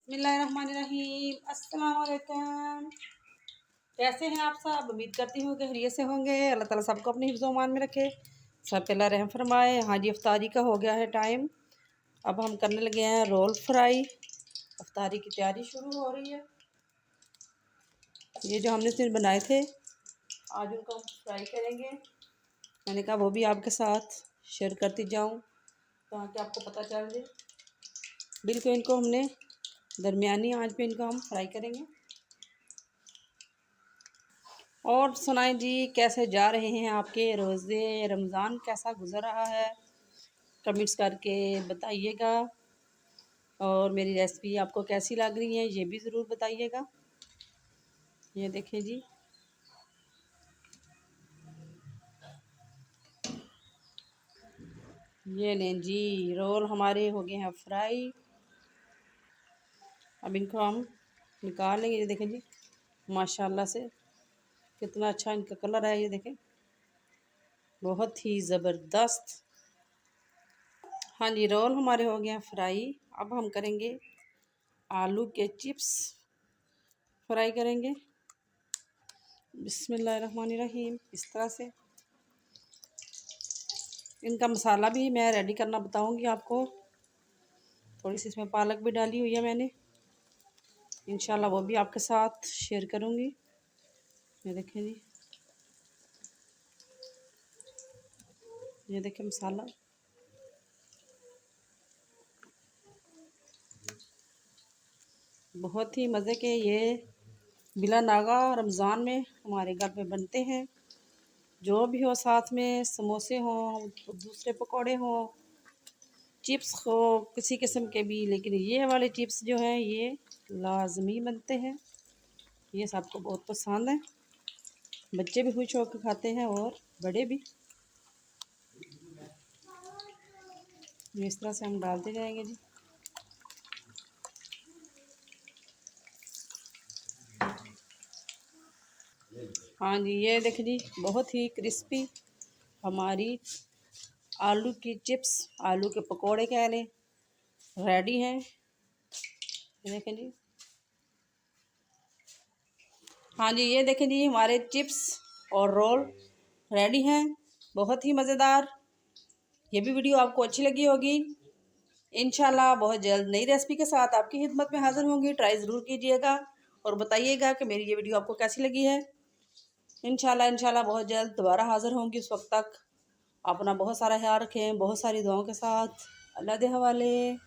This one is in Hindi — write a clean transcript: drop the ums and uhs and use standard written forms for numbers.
बिस्मिल्लाहिर्रहमानिर्रहीम। अस्सलाम वालेकुम। कैसे हैं आप सब? उम्मीद करती हूँ कि खैरियत से होंगे। अल्लाह ताला सबको अपने हिफ्ज़ व अमान में रखे, सब पे अल्लाह रहम फरमाए। हाँ जी, इफ्तारी का हो गया है टाइम। अब हम करने लगे हैं रोल फ्राई। इफ्तारी की तैयारी शुरू हो रही है। ये जो हमने सिर्फ बनाए थे, आज उनको हम फ्राई करेंगे। मैंने कहा वो भी आपके साथ शेयर करती जाऊँ ताकि आपको पता चल जाए। बिल्कुल इनको हमने दरमियानी आंच पे इनको हम फ्राई करेंगे। और सुनाएं जी, कैसे जा रहे हैं आपके रोज़े? रमज़ान कैसा गुज़र रहा है? कमेंट्स करके बताइएगा। और मेरी रेसिपी आपको कैसी लग रही है ये भी ज़रूर बताइएगा। ये देखें जी, ये लें जी, रोल हमारे हो गए हैं फ्राई। अब इनको हम निकाल लेंगे। ये देखें जी, माशाल्लाह से कितना अच्छा इनका कलर है। ये देखें, बहुत ही ज़बरदस्त। हाँ जी, रोल हमारे हो गए हैं फ्राई। अब हम करेंगे आलू के चिप्स फ्राई करेंगे। बिस्मिल्लाहिर्रहमानिर्रहीम। इस तरह से इनका मसाला भी मैं रेडी करना बताऊंगी आपको। थोड़ी सी इसमें पालक भी डाली हुई है मैंने, इंशाल्लाह वो भी आपके साथ शेयर करूंगी। ये देखें जी, ये देखें मसाला। बहुत ही मज़े के ये बिला नागा रमज़ान में हमारे घर पे बनते हैं। जो भी हो, साथ में समोसे हों, दूसरे पकौड़े हों, चिप्स हो किसी किस्म के भी, लेकिन ये वाले चिप्स जो हैं ये लाजमी बनते हैं। ये सबको बहुत पसंद है, बच्चे भी खुश होकर खाते हैं और बड़े भी। इस तरह से हम डालते जाएंगे जी। हाँ जी, ये देखें जी, बहुत ही क्रिस्पी हमारी आलू की चिप्स, आलू के पकोड़े कह लें, रेडी हैं। ये देखें जी। हाँ जी, ये देखें जी, हमारे चिप्स और रोल रेडी हैं, बहुत ही मज़ेदार। ये भी वीडियो आपको अच्छी लगी होगी। इंशाल्लाह बहुत जल्द नई रेसिपी के साथ आपकी खिदमत में हाज़िर होंगी। ट्राई ज़रूर कीजिएगा और बताइएगा कि मेरी ये वीडियो आपको कैसी लगी है। इंशाल्लाह बहुत जल्द दोबारा हाज़िर होंगी। उस वक्त तक अपना बहुत सारा ख्याल रखें, बहुत सारी दुआओं के साथ। अल्लाह दे हवाले।